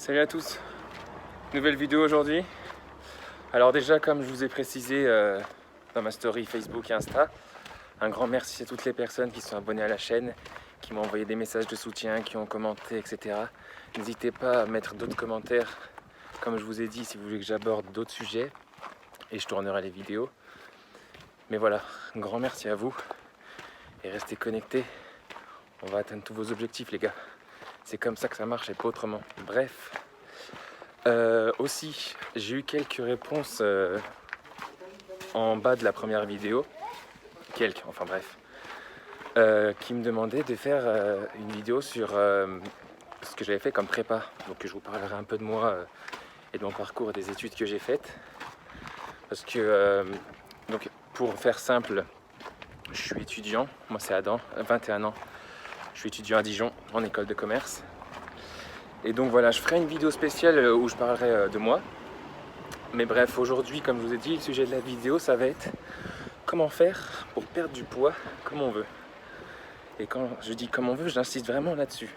Salut à tous, nouvelle vidéo aujourd'hui. Alors déjà, comme je vous ai précisé dans ma story Facebook et Insta, un grand merci à toutes les personnes qui sont abonnées à la chaîne, qui m'ont envoyé des messages de soutien, qui ont commenté, etc. N'hésitez pas à mettre d'autres commentaires, comme je vous ai dit, si vous voulez que j'aborde d'autres sujets, et je tournerai les vidéos. Mais voilà, un grand merci à vous, et restez connectés, on va atteindre tous vos objectifs les gars. C'est comme ça que ça marche et pas autrement. Bref. Aussi, j'ai eu quelques réponses en bas de la première vidéo. Enfin bref. Qui me demandaient de faire une vidéo sur ce que j'avais fait comme prépa. Donc je vous parlerai un peu de moi et de mon parcours et des études que j'ai faites. Parce que, donc pour faire simple, je suis étudiant. Moi c'est Adam, 21 ans. Je suis étudiant à Dijon, en école de commerce. Et donc voilà, je ferai une vidéo spéciale où je parlerai de moi. Mais bref, aujourd'hui, comme je vous ai dit, le sujet de la vidéo, ça va être comment faire pour perdre du poids comme on veut. Et quand je dis comme on veut, j'insiste vraiment là-dessus.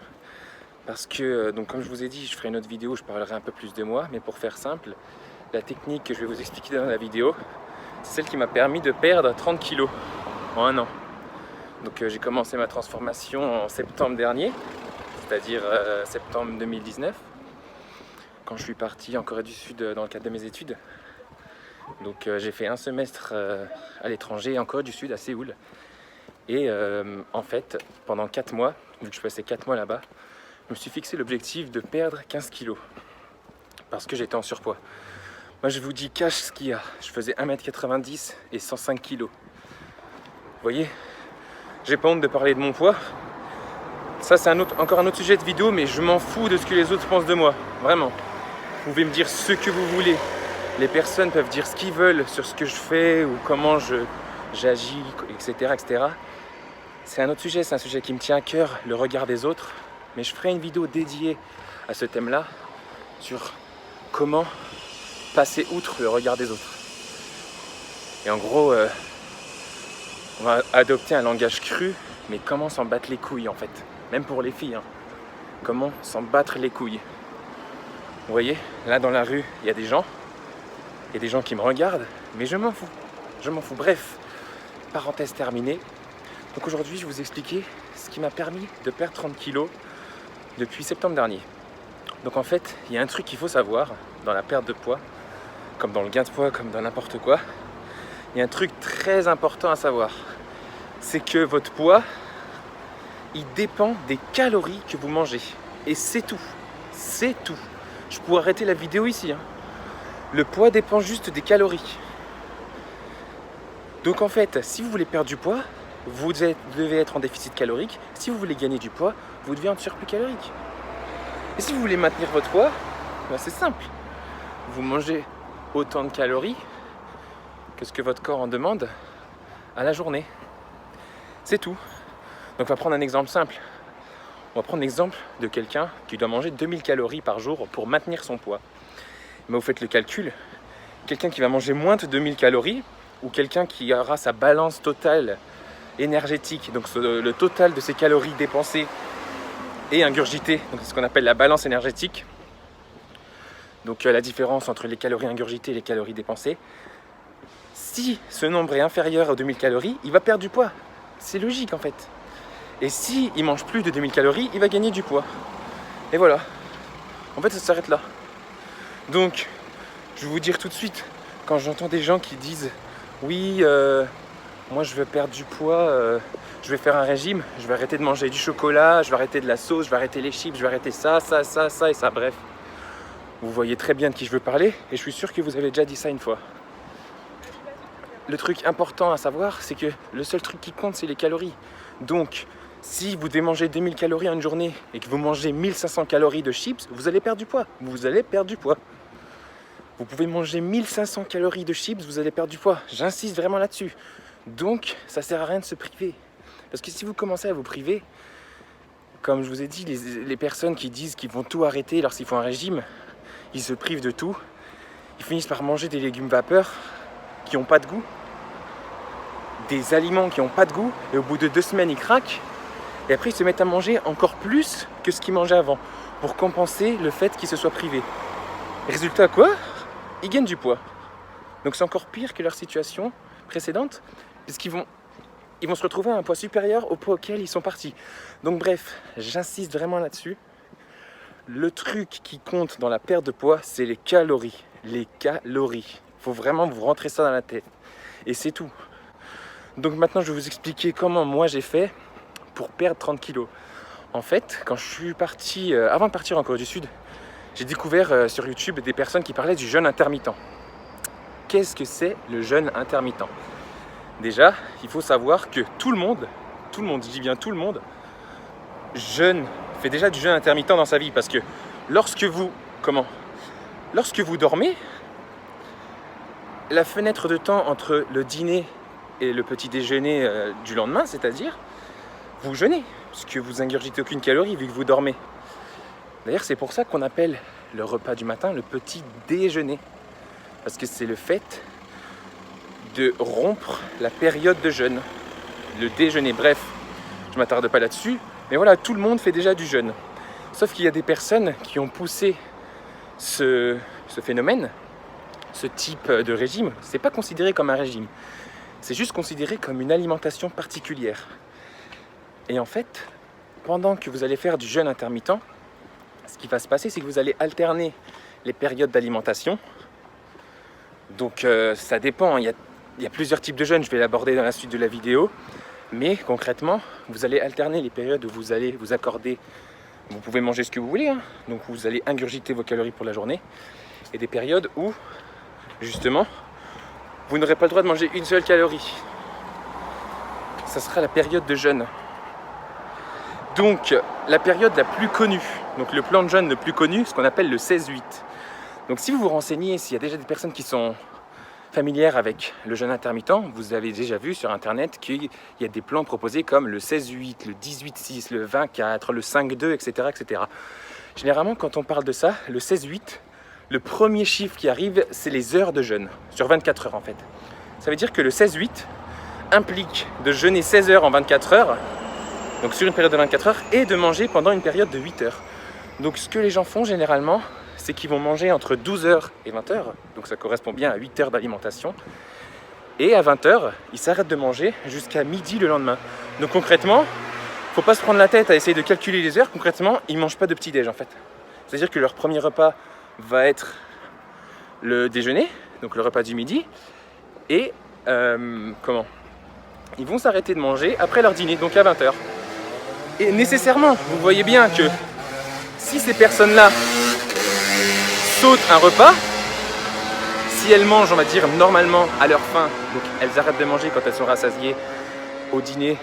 Parce que, donc comme je vous ai dit, je ferai une autre vidéo où je parlerai un peu plus de moi. Mais pour faire simple, la technique que je vais vous expliquer dans la vidéo, c'est celle qui m'a permis de perdre 30 kilos en un an. Donc j'ai commencé ma transformation en septembre dernier, c'est-à-dire septembre 2019, quand je suis parti en Corée du Sud dans le cadre de mes études. Donc j'ai fait un semestre à l'étranger en Corée du Sud, à Séoul. Et en fait, pendant 4 mois, vu que je passais 4 mois là-bas, je me suis fixé l'objectif de perdre 15 kilos. Parce que j'étais en surpoids. Moi je vous dis cash ce qu'il y a. Je faisais 1m90 et 105 kilos. Vous voyez ? J'ai pas honte de parler de mon poids. Ça c'est encore un autre sujet de vidéo, mais je m'en fous de ce que les autres pensent de moi. Vraiment. Vous pouvez me dire ce que vous voulez. Les personnes peuvent dire ce qu'ils veulent sur ce que je fais ou comment j'agis, etc., etc. C'est un autre sujet, c'est un sujet qui me tient à cœur, le regard des autres. Mais je ferai une vidéo dédiée à ce thème-là sur comment passer outre le regard des autres. Et en gros, on va adopter un langage cru, mais comment s'en battre les couilles en fait. Même pour les filles, hein. Comment s'en battre les couilles. Vous voyez, là dans la rue, il y a des gens qui me regardent, mais je m'en fous. Je m'en fous. Bref, parenthèse terminée. Donc aujourd'hui, je vais vous expliquer ce qui m'a permis de perdre 30 kilos depuis septembre dernier. Donc en fait, il y a un truc qu'il faut savoir dans la perte de poids, comme dans le gain de poids, comme dans n'importe quoi. Il y a un truc très important à savoir. C'est que votre poids, il dépend des calories que vous mangez. Et c'est tout. C'est tout. Je pourrais arrêter la vidéo ici, hein. Le poids dépend juste des calories. Donc en fait, si vous voulez perdre du poids, vous devez être en déficit calorique. Si vous voulez gagner du poids, vous devez être en surplus calorique. Et si vous voulez maintenir votre poids, ben c'est simple. Vous mangez autant de calories que ce que votre corps en demande à la journée. C'est tout. Donc on va prendre un exemple simple. On va prendre l'exemple de quelqu'un qui doit manger 2000 calories par jour pour maintenir son poids. Mais vous faites le calcul. Quelqu'un qui va manger moins de 2000 calories ou quelqu'un qui aura sa balance totale énergétique, donc le total de ses calories dépensées et ingurgitées, donc c'est ce qu'on appelle la balance énergétique. Donc la différence entre les calories ingurgitées et les calories dépensées. Si ce nombre est inférieur aux 2000 calories, il va perdre du poids. C'est logique en fait. Et si il mange plus de 2000 calories, il va gagner du poids. Et voilà. En fait, ça s'arrête là. Donc, je vais vous dire tout de suite, quand j'entends des gens qui disent « Oui, moi je veux perdre du poids, je vais faire un régime, je vais arrêter de manger du chocolat, je vais arrêter de la sauce, je vais arrêter les chips, je vais arrêter ça et ça, bref. » Vous voyez très bien de qui je veux parler et je suis sûr que vous avez déjà dit ça une fois. Le truc important à savoir, c'est que le seul truc qui compte, c'est les calories. Donc, si vous devez manger 2000 calories en une journée et que vous mangez 1500 calories de chips, vous allez perdre du poids. Vous allez perdre du poids. Vous pouvez manger 1500 calories de chips, vous allez perdre du poids. J'insiste vraiment là-dessus. Donc, ça sert à rien de se priver. Parce que si vous commencez à vous priver, comme je vous ai dit, les personnes qui disent qu'ils vont tout arrêter lorsqu'ils font un régime, ils se privent de tout. Ils finissent par manger des légumes vapeur qui n'ont pas de goût. Des aliments qui n'ont pas de goût. Et au bout de 2 semaines, ils craquent. Et après, ils se mettent à manger encore plus que ce qu'ils mangeaient avant. pour compenser le fait qu'ils se soient privés. Résultat quoi? Ils gagnent du poids. Donc c'est encore pire que leur situation précédente, puisqu'ils vont se retrouver à un poids supérieur au poids auquel ils sont partis. Donc bref, j'insiste vraiment là-dessus. Le truc qui compte dans la perte de poids, c'est les calories. Les calories. Il faut vraiment vous rentrer ça dans la tête. Et c'est tout. Donc maintenant, je vais vous expliquer comment moi j'ai fait pour perdre 30 kilos. En fait, quand je suis parti, avant de partir en Corée du Sud, j'ai découvert sur YouTube des personnes qui parlaient du jeûne intermittent. Qu'est-ce que c'est le jeûne intermittent? Déjà, il faut savoir que tout le monde, je dis bien tout le monde, fait déjà du jeûne intermittent dans sa vie. Parce que lorsque vous dormez, la fenêtre de temps entre le dîner et le petit déjeuner du lendemain, c'est-à-dire, vous jeûnez, puisque vous ingurgitez aucune calorie vu que vous dormez. D'ailleurs, c'est pour ça qu'on appelle le repas du matin le petit déjeuner. Parce que c'est le fait de rompre la période de jeûne. Le déjeuner, bref, je ne m'attarde pas là-dessus. Mais voilà, tout le monde fait déjà du jeûne. Sauf qu'il y a des personnes qui ont poussé ce phénomène, ce type de régime. C'est pas considéré comme un régime. C'est juste considéré comme une alimentation particulière. Et en fait, pendant que vous allez faire du jeûne intermittent, ce qui va se passer, c'est que vous allez alterner les périodes d'alimentation. Donc ça dépend, il y a plusieurs types de jeûne, je vais l'aborder dans la suite de la vidéo. Mais concrètement, vous allez alterner les périodes où vous allez vous accorder, vous pouvez manger ce que vous voulez, hein, donc vous allez ingurgiter vos calories pour la journée, et des périodes où, justement, vous n'aurez pas le droit de manger une seule calorie. Ça sera la période de jeûne. Donc, la période la plus connue, donc le plan de jeûne le plus connu, ce qu'on appelle le 16-8. Donc si vous vous renseignez, s'il y a déjà des personnes qui sont familières avec le jeûne intermittent, vous avez déjà vu sur internet qu'il y a des plans proposés comme le 16-8, le 18-6, le 20-4, le 5-2, etc., etc. Généralement, quand on parle de ça, le 16-8, le premier chiffre qui arrive, c'est les heures de jeûne, sur 24 heures en fait. Ça veut dire que le 16-8 implique de jeûner 16 heures en 24 heures, donc sur une période de 24 heures, et de manger pendant une période de 8 heures. Donc ce que les gens font généralement, c'est qu'ils vont manger entre 12h et 20h, donc ça correspond bien à 8 heures d'alimentation, et à 20h, ils s'arrêtent de manger jusqu'à midi le lendemain. Donc concrètement, il ne faut pas se prendre la tête à essayer de calculer les heures, concrètement, ils ne mangent pas de petit-déj en fait. C'est-à-dire que leur premier repas va être le déjeuner, donc le repas du midi, et ils vont s'arrêter de manger après leur dîner, donc à 20h. Et nécessairement, vous voyez bien que si ces personnes-là sautent un repas, si elles mangent, on va dire, normalement à leur faim, donc elles arrêtent de manger quand elles sont rassasiées au dîner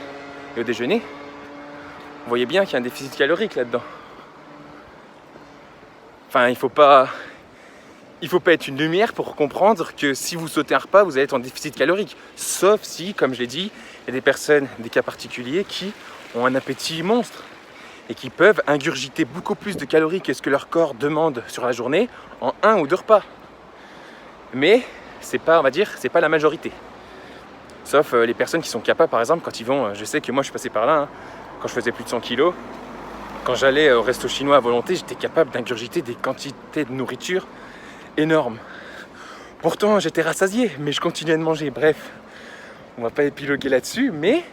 et au déjeuner, vous voyez bien qu'il y a un déficit calorique là-dedans. Enfin, il faut pas être une lumière pour comprendre que si vous sautez un repas, vous allez être en déficit calorique. Sauf si, comme je l'ai dit, il y a des personnes, des cas particuliers qui ont un appétit monstre et qui peuvent ingurgiter beaucoup plus de calories que ce que leur corps demande sur la journée en 1 ou 2 repas. Mais c'est pas, on va dire, c'est pas la majorité. Sauf les personnes qui sont capables, par exemple, quand ils vont, je sais que moi je suis passé par là, hein, quand je faisais plus de 100 kilos, quand j'allais au resto chinois à volonté, j'étais capable d'ingurgiter des quantités de nourriture énormes. Pourtant, j'étais rassasié, mais je continuais de manger. Bref, on va pas épiloguer là-dessus, mais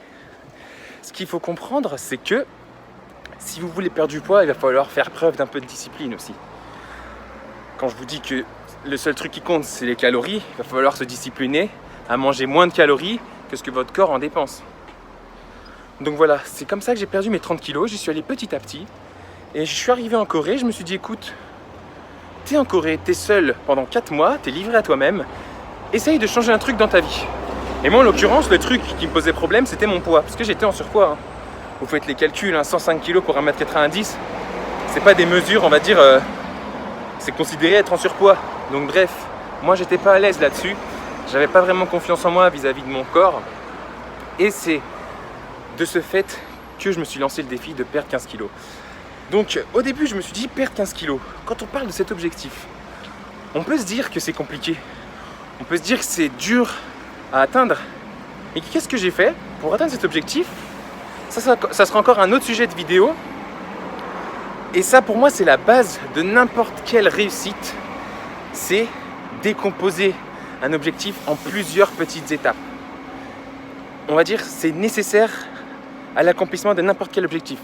ce qu'il faut comprendre, c'est que si vous voulez perdre du poids, il va falloir faire preuve d'un peu de discipline aussi. Quand je vous dis que le seul truc qui compte, c'est les calories, il va falloir se discipliner à manger moins de calories que ce que votre corps en dépense. Donc voilà, c'est comme ça que j'ai perdu mes 30 kilos, j'y suis allé petit à petit. Et je suis arrivé en Corée, je me suis dit, écoute, t'es en Corée, t'es seul pendant 4 mois, t'es livré à toi-même, essaye de changer un truc dans ta vie. Et moi, en l'occurrence, le truc qui me posait problème, c'était mon poids, parce que j'étais en surpoids. Hein. Vous faites les calculs, hein, 105 kg pour 1m90, c'est pas des mesures, on va dire, c'est considéré être en surpoids. Donc bref, moi j'étais pas à l'aise là-dessus, j'avais pas vraiment confiance en moi vis-à-vis de mon corps. Et c'est de ce fait que je me suis lancé le défi de perdre 15 kg. Donc au début, je me suis dit, perdre 15 kg, quand on parle de cet objectif, on peut se dire que c'est compliqué, on peut se dire que c'est dur à atteindre. Et qu'est-ce que j'ai fait pour atteindre cet objectif? Ça sera encore un autre sujet de vidéo. Et ça, pour moi, c'est la base de n'importe quelle réussite. C'est décomposer un objectif en plusieurs petites étapes. On va dire, c'est nécessaire à l'accomplissement de n'importe quel objectif.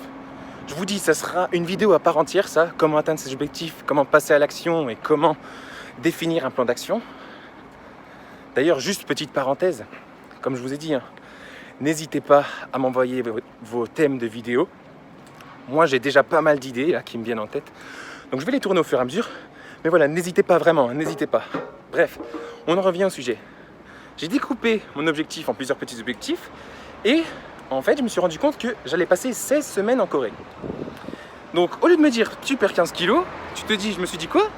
Je vous dis, ça sera une vidéo à part entière, ça, comment atteindre ses objectifs, comment passer à l'action et comment définir un plan d'action. D'ailleurs, juste petite parenthèse, comme je vous ai dit, n'hésitez pas à m'envoyer vos thèmes de vidéos. Moi, j'ai déjà pas mal d'idées là qui me viennent en tête, donc je vais les tourner au fur et à mesure. Mais voilà, n'hésitez pas vraiment, n'hésitez pas. Bref, on en revient au sujet. J'ai découpé mon objectif en plusieurs petits objectifs et en fait, je me suis rendu compte que j'allais passer 16 semaines en Corée. Donc, au lieu de me dire tu perds 15 kilos, je me suis dit quoi?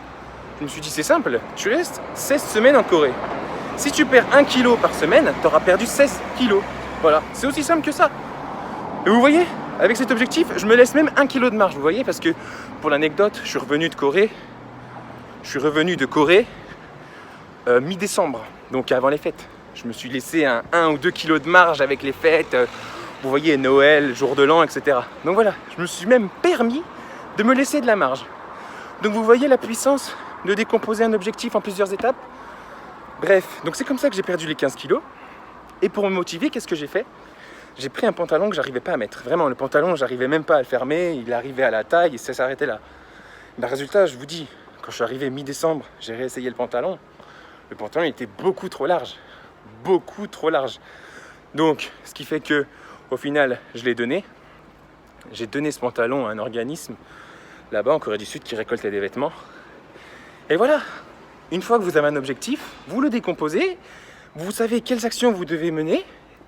Je me suis dit c'est simple, tu restes 16 semaines en Corée. Si tu perds 1 kilo par semaine, tu auras perdu 16 kilos. Voilà, c'est aussi simple que ça. Et vous voyez, avec cet objectif, je me laisse même 1 kilo de marge, vous voyez, parce que pour l'anecdote, je suis revenu de Corée mi-décembre, donc avant les fêtes. Je me suis laissé un 1 ou 2 kilos de marge avec les fêtes, vous voyez, Noël, jour de l'an, etc. Donc voilà, je me suis même permis de me laisser de la marge. Donc vous voyez la puissance de décomposer un objectif en plusieurs étapes. Bref, donc c'est comme ça que j'ai perdu les 15 kilos. Et pour me motiver, qu'est-ce que j'ai fait? J'ai pris un pantalon que j'arrivais pas à mettre. Vraiment, le pantalon, j'arrivais même pas à le fermer, il arrivait à la taille et ça s'arrêtait là. Ben, résultat, je vous dis, quand je suis arrivé mi-décembre, j'ai réessayé le pantalon. Le pantalon était beaucoup trop large. Beaucoup trop large. Donc, ce qui fait que, au final, je l'ai donné. J'ai donné ce pantalon à un organisme là-bas en Corée du Sud qui récoltait des vêtements. Et voilà, une fois que vous avez un objectif, vous le décomposez, vous savez quelles actions vous devez mener,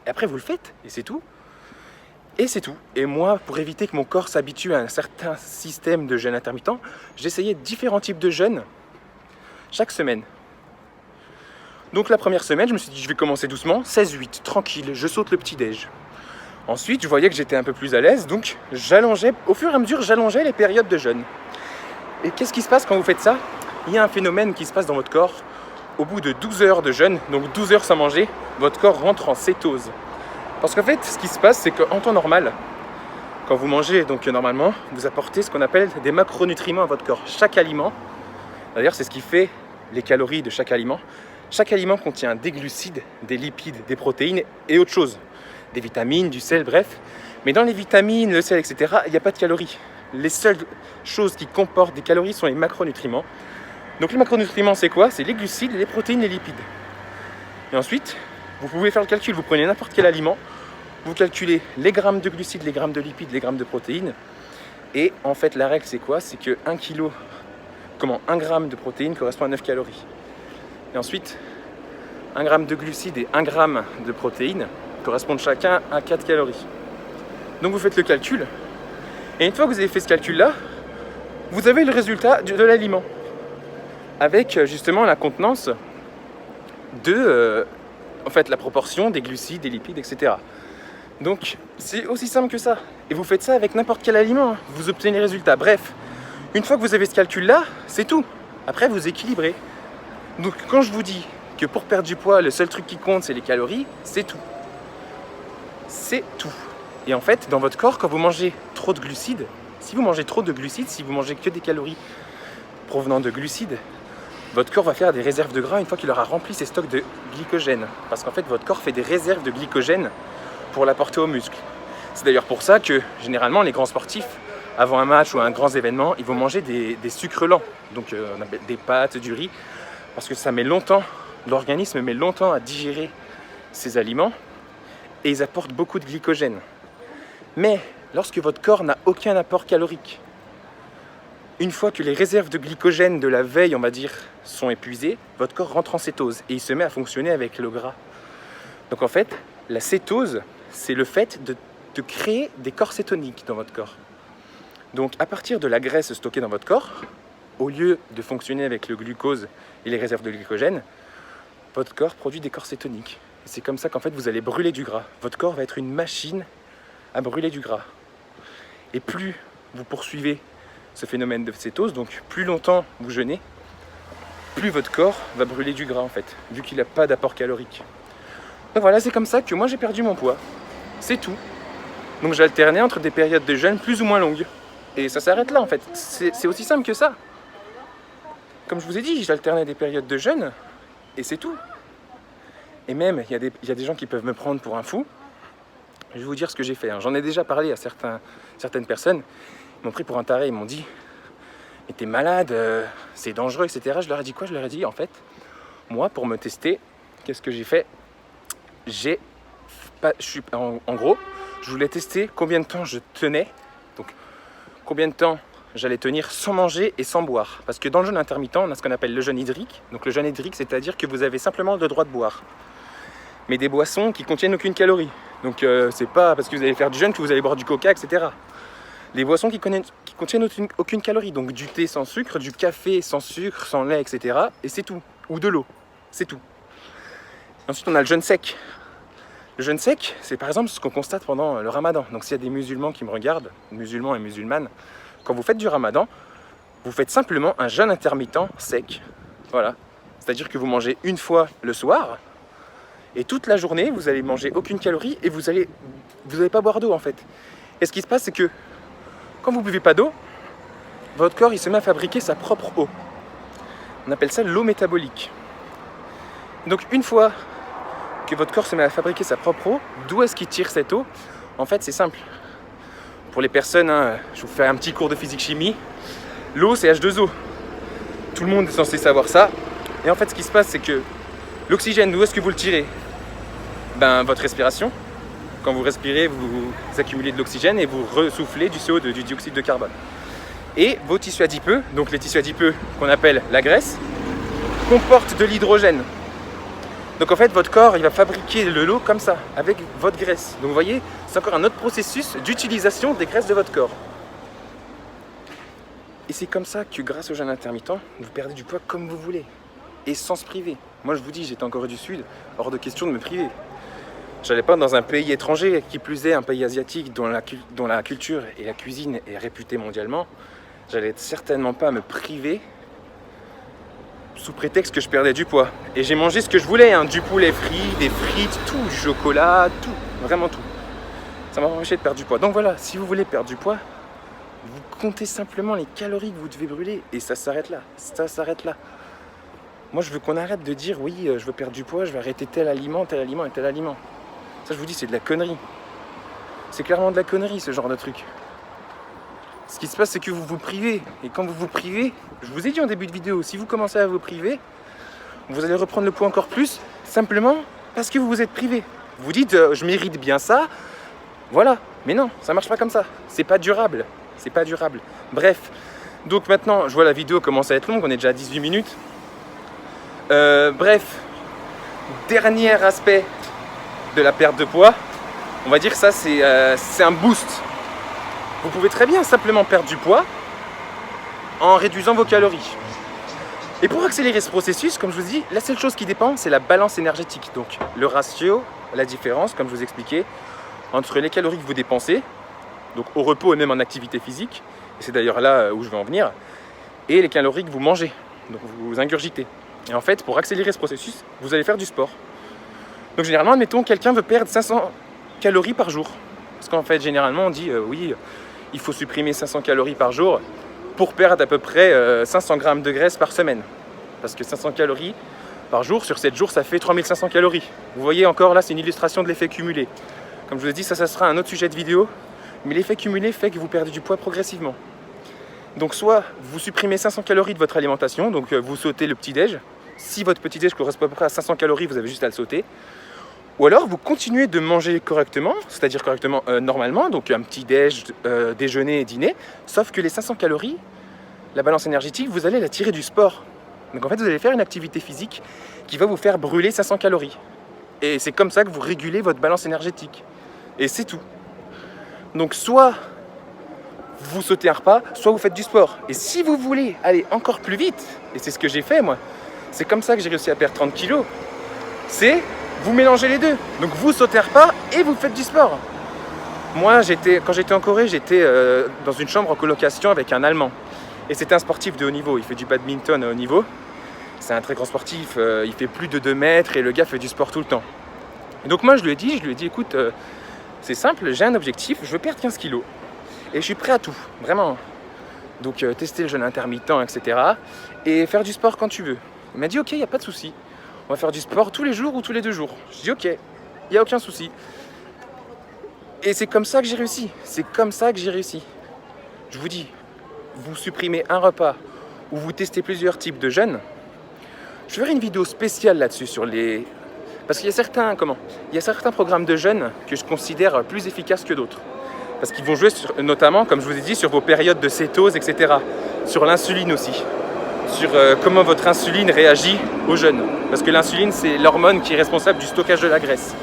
et après vous le faites, et c'est tout. Et c'est tout. Et moi, pour éviter que mon corps s'habitue à un certain système de jeûne intermittent, j'essayais différents types de jeûnes chaque semaine. Donc la première semaine, je me suis dit, je vais commencer doucement, 16-8, tranquille, je saute le petit-déj. Ensuite, je voyais que j'étais un peu plus à l'aise, donc au fur et à mesure, j'allongeais les périodes de jeûne. Et qu'est-ce qui se passe quand vous faites ça? Il y a un phénomène qui se passe dans votre corps. Au bout de 12 heures de jeûne, donc 12 heures sans manger, votre corps rentre en cétose. Parce qu'en fait, ce qui se passe, c'est qu'en temps normal, quand vous mangez, donc normalement, vous apportez ce qu'on appelle des macronutriments à votre corps. Chaque aliment, d'ailleurs, c'est ce qui fait les calories de chaque aliment. Chaque aliment contient des glucides, des lipides, des protéines et autre chose. Des vitamines, du sel, bref. Mais dans les vitamines, le sel, etc., il n'y a pas de calories. Les seules choses qui comportent des calories sont les macronutriments. Donc les macronutriments, c'est quoi? C'est les glucides, les protéines, les lipides. Et ensuite, vous pouvez faire le calcul. Vous prenez n'importe quel aliment, vous calculez les grammes de glucides, les grammes de lipides, les grammes de protéines. Et en fait, la règle, c'est quoi? C'est que 1 gramme de protéines correspond à 9 calories. Et ensuite, 1 gramme de glucides et 1 gramme de protéines correspondent chacun à 4 calories. Donc vous faites le calcul. Et une fois que vous avez fait ce calcul-là, vous avez le résultat de l'aliment. Avec justement la contenance de la proportion des glucides, des lipides, etc. Donc c'est aussi simple que ça. Et vous faites ça avec n'importe quel aliment, vous obtenez les résultats. Bref, une fois que vous avez ce calcul-là, c'est tout. Après, vous équilibrez. Donc quand je vous dis que pour perdre du poids, le seul truc qui compte, c'est les calories, c'est tout. C'est tout. Et en fait, dans votre corps, quand vous mangez trop de glucides, si vous mangez que des calories provenant de glucides, votre corps va faire des réserves de gras une fois qu'il aura rempli ses stocks de glycogène. Parce qu'en fait, votre corps fait des réserves de glycogène pour l'apporter aux muscles. C'est d'ailleurs pour ça que, généralement, les grands sportifs, avant un match ou un grand événement, ils vont manger des sucres lents. Donc, on appelle des pâtes, du riz, parce que l'organisme met longtemps à digérer ces aliments et ils apportent beaucoup de glycogène. Mais lorsque votre corps n'a aucun apport calorique, une fois que les réserves de glycogène de la veille, on va dire, sont épuisées, votre corps rentre en cétose et il se met à fonctionner avec le gras. Donc en fait, la cétose, c'est le fait de créer des corps cétoniques dans votre corps. Donc à partir de la graisse stockée dans votre corps, au lieu de fonctionner avec le glucose et les réserves de glycogène, votre corps produit des corps cétoniques. Et c'est comme ça qu'en fait vous allez brûler du gras. Votre corps va être une machine à brûler du gras. Et plus vous poursuivez ce phénomène de cétose, donc plus longtemps vous jeûnez, plus votre corps va brûler du gras en fait, vu qu'il n'a pas d'apport calorique. Donc voilà, c'est comme ça que moi j'ai perdu mon poids. C'est tout. Donc j'alternais entre des périodes de jeûne plus ou moins longues. Et ça s'arrête là en fait. C'est aussi simple que ça. Comme je vous ai dit, j'alternais des périodes de jeûne et c'est tout. Et même, il y a des gens qui peuvent me prendre pour un fou. Je vais vous dire ce que j'ai fait. J'en ai déjà parlé à certaines personnes. Ils m'ont pris pour un taré. Ils m'ont dit « Mais t'es malade, c'est dangereux, etc. » Je leur ai dit quoi? Je leur ai dit, en fait, moi, pour me tester, qu'est-ce que j'ai fait? En gros, je voulais tester combien de temps je tenais. Donc, combien de temps j'allais tenir sans manger et sans boire. Parce que dans le jeûne intermittent, on a ce qu'on appelle le jeûne hydrique. Donc le jeûne hydrique, c'est-à-dire que vous avez simplement le droit de boire. Mais des boissons qui contiennent aucune calorie. Donc c'est pas parce que vous allez faire du jeûne que vous allez boire du coca, etc. Des boissons qui contiennent aucune calorie. Donc du thé sans sucre, du café sans sucre, sans lait, etc. Et c'est tout. Ou de l'eau. C'est tout. Ensuite, on a le jeûne sec. Le jeûne sec, c'est par exemple ce qu'on constate pendant le ramadan. Donc s'il y a des musulmans qui me regardent, musulmans et musulmanes, quand vous faites du ramadan, vous faites simplement un jeûne intermittent sec. Voilà. C'est-à-dire que vous mangez une fois le soir, et toute la journée, vous allez manger aucune calorie, et vous allez pas boire d'eau en fait. Et ce qui se passe, c'est que quand vous ne buvez pas d'eau, votre corps il se met à fabriquer sa propre eau. On appelle ça l'eau métabolique. Donc une fois que votre corps se met à fabriquer sa propre eau, d'où est-ce qu'il tire cette eau? En fait, c'est simple. Pour les personnes, je vous fais un petit cours de physique-chimie. L'eau, c'est H2O. Tout le monde est censé savoir ça. Et en fait, ce qui se passe, c'est que l'oxygène, d'où est-ce que vous le tirez? Votre respiration. Quand vous respirez, vous accumulez de l'oxygène et vous ressoufflez du CO2, du dioxyde de carbone. Et vos tissus adipeux, donc les tissus adipeux qu'on appelle la graisse, comportent de l'hydrogène. Donc en fait, votre corps, il va fabriquer de l'eau comme ça, avec votre graisse. Donc vous voyez, c'est encore un autre processus d'utilisation des graisses de votre corps. Et c'est comme ça que grâce au jeûne intermittent, vous perdez du poids comme vous voulez. Et sans se priver. Moi je vous dis, j'étais en Corée du Sud, hors de question de me priver. J'allais pas dans un pays étranger, qui plus est un pays asiatique dont la culture et la cuisine est réputée mondialement. J'allais certainement pas me priver sous prétexte que je perdais du poids. Et j'ai mangé ce que je voulais, du poulet frit, des frites, tout, du chocolat, tout, vraiment tout. Ça m'a empêché de perdre du poids. Donc voilà, si vous voulez perdre du poids, vous comptez simplement les calories que vous devez brûler et ça s'arrête là, ça s'arrête là. Moi je veux qu'on arrête de dire oui, je veux perdre du poids, je vais arrêter tel aliment et tel aliment. Ça je vous dis, c'est de la connerie. C'est clairement de la connerie ce genre de truc. Ce qui se passe, c'est que vous vous privez. Et quand vous vous privez, je vous ai dit en début de vidéo, si vous commencez à vous priver, vous allez reprendre le poids encore plus, simplement parce que vous vous êtes privé. Vous dites, je mérite bien ça, voilà. Mais non, ça marche pas comme ça. C'est pas durable. C'est pas durable. Bref. Donc maintenant, je vois la vidéo commence à être longue, on est déjà à 18 minutes. Bref. Dernier aspect de la perte de poids, on va dire ça, c'est un boost. Vous pouvez très bien simplement perdre du poids en réduisant vos calories. Et pour accélérer ce processus, comme je vous dis, la seule chose qui dépend, c'est la balance énergétique. Donc le ratio, la différence, comme je vous expliquais, entre les calories que vous dépensez, donc au repos et même en activité physique, et c'est d'ailleurs là où je vais en venir, et les calories que vous mangez, donc vous ingurgitez. Et en fait, pour accélérer ce processus, vous allez faire du sport. Donc généralement, admettons, quelqu'un veut perdre 500 calories par jour. Parce qu'en fait, généralement, on dit oui, il faut supprimer 500 calories par jour pour perdre à peu près 500 grammes de graisse par semaine. Parce que 500 calories par jour, sur 7 jours, ça fait 3500 calories. Vous voyez encore là, c'est une illustration de l'effet cumulé. Comme je vous ai dit, ça sera un autre sujet de vidéo. Mais l'effet cumulé fait que vous perdez du poids progressivement. Donc soit vous supprimez 500 calories de votre alimentation, donc vous sautez le petit-déj. Si votre petit-déj correspond à peu près à 500 calories, vous avez juste à le sauter. Ou alors vous continuez de manger correctement, c'est-à-dire correctement normalement, donc un petit-déj, déjeuner et dîner, sauf que les 500 calories, la balance énergétique, vous allez la tirer du sport. Donc en fait, vous allez faire une activité physique qui va vous faire brûler 500 calories. Et c'est comme ça que vous régulez votre balance énergétique. Et c'est tout. Donc soit vous sautez un repas, soit vous faites du sport. Et si vous voulez aller encore plus vite, et c'est ce que j'ai fait moi, c'est comme ça que j'ai réussi à perdre 30 kilos, c'est vous mélangez les deux. Donc vous sautez un repas et vous faites du sport. Moi, quand j'étais en Corée, j'étais dans une chambre en colocation avec un Allemand. Et c'était un sportif de haut niveau, il fait du badminton à haut niveau. C'est un très grand sportif, il fait plus de 2 mètres et le gars fait du sport tout le temps. Et donc moi je lui ai dit écoute, c'est simple, j'ai un objectif, je veux perdre 15 kilos. Et je suis prêt à tout, vraiment. Donc tester le jeûne intermittent, etc. Et faire du sport quand tu veux. Il m'a dit ok, il n'y a pas de souci. On va faire du sport tous les jours ou tous les 2 jours. Je dis ok, il n'y a aucun souci. Et c'est comme ça que j'ai réussi. C'est comme ça que j'ai réussi. Je vous dis, vous supprimez un repas ou vous testez plusieurs types de jeûnes. Je ferai une vidéo spéciale là-dessus sur les... Parce qu'il y a certains, il y a certains programmes de jeûne que je considère plus efficaces que d'autres. Parce qu'ils vont jouer sur, notamment, comme je vous ai dit, sur vos périodes de cétose, etc. Sur l'insuline aussi. Sur comment votre insuline réagit au jeûne. Parce que l'insuline, c'est l'hormone qui est responsable du stockage de la graisse.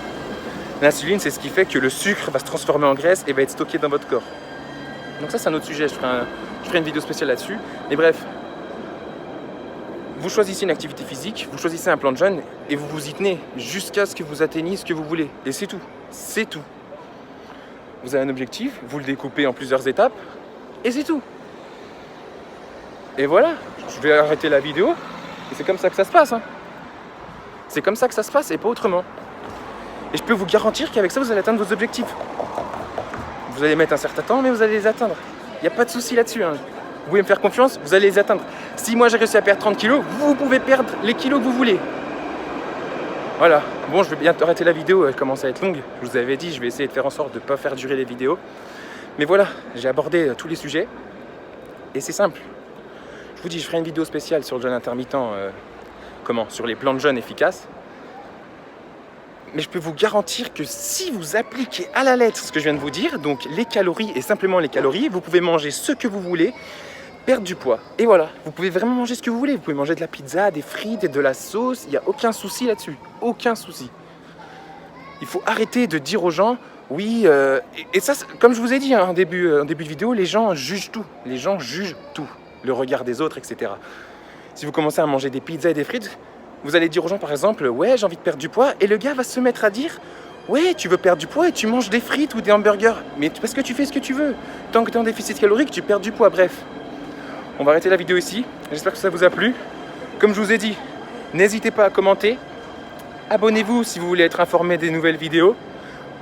L'insuline, c'est ce qui fait que le sucre va se transformer en graisse et va être stocké dans votre corps. Donc ça, c'est un autre sujet. Je ferai une vidéo spéciale là-dessus. Mais bref, vous choisissez une activité physique, vous choisissez un plan de jeûne et vous vous y tenez jusqu'à ce que vous atteigniez ce que vous voulez. Et c'est tout. C'est tout. Vous avez un objectif, vous le découpez en plusieurs étapes, et c'est tout. Et voilà, je vais arrêter la vidéo, et c'est comme ça que ça se passe. Hein. C'est comme ça que ça se passe, et pas autrement. Et je peux vous garantir qu'avec ça, vous allez atteindre vos objectifs. Vous allez mettre un certain temps, mais vous allez les atteindre. Il n'y a pas de souci là-dessus. Hein. Vous pouvez me faire confiance, vous allez les atteindre. Si moi j'ai réussi à perdre 30 kilos, vous pouvez perdre les kilos que vous voulez. Voilà, bon, je vais bientôt arrêter la vidéo, elle commence à être longue. Je vous avais dit, je vais essayer de faire en sorte de ne pas faire durer les vidéos. Mais voilà, j'ai abordé tous les sujets. Et c'est simple. Je vous dis, je ferai une vidéo spéciale sur le jeûne intermittent, sur les plans de jeûne efficaces. Mais je peux vous garantir que si vous appliquez à la lettre ce que je viens de vous dire, donc les calories et simplement les calories, vous pouvez manger ce que vous voulez, perdre du poids. Et voilà, vous pouvez vraiment manger ce que vous voulez. Vous pouvez manger de la pizza, des frites et de la sauce. Il n'y a aucun souci là-dessus. Aucun souci. Il faut arrêter de dire aux gens, oui, et ça, comme je vous ai dit en début de vidéo, les gens jugent tout. Les gens jugent tout. Le regard des autres, etc. Si vous commencez à manger des pizzas et des frites, vous allez dire aux gens, par exemple, ouais, j'ai envie de perdre du poids. Et le gars va se mettre à dire, ouais, tu veux perdre du poids et tu manges des frites ou des hamburgers. Mais parce que tu fais ce que tu veux. Tant que tu es en déficit calorique, tu perds du poids. Bref. On va arrêter la vidéo ici. J'espère que ça vous a plu. Comme je vous ai dit, n'hésitez pas à commenter. Abonnez-vous si vous voulez être informé des nouvelles vidéos.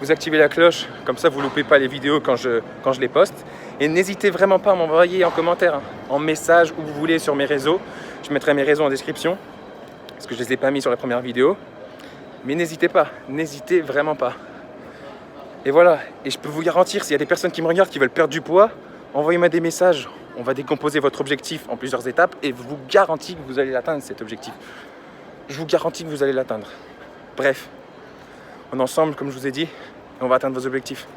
Vous activez la cloche, comme ça vous ne loupez pas les vidéos quand je les poste. Et n'hésitez vraiment pas à m'envoyer en commentaire, en message, où vous voulez sur mes réseaux. Je mettrai mes réseaux en description, parce que je ne les ai pas mis sur la première vidéo. Mais n'hésitez pas, n'hésitez vraiment pas. Et voilà, et je peux vous garantir, s'il y a des personnes qui me regardent qui veulent perdre du poids, envoyez-moi des messages. On va décomposer votre objectif en plusieurs étapes et je vous garantis que vous allez l'atteindre, cet objectif. Je vous garantis que vous allez l'atteindre. Bref, on est ensemble, comme je vous ai dit, et on va atteindre vos objectifs.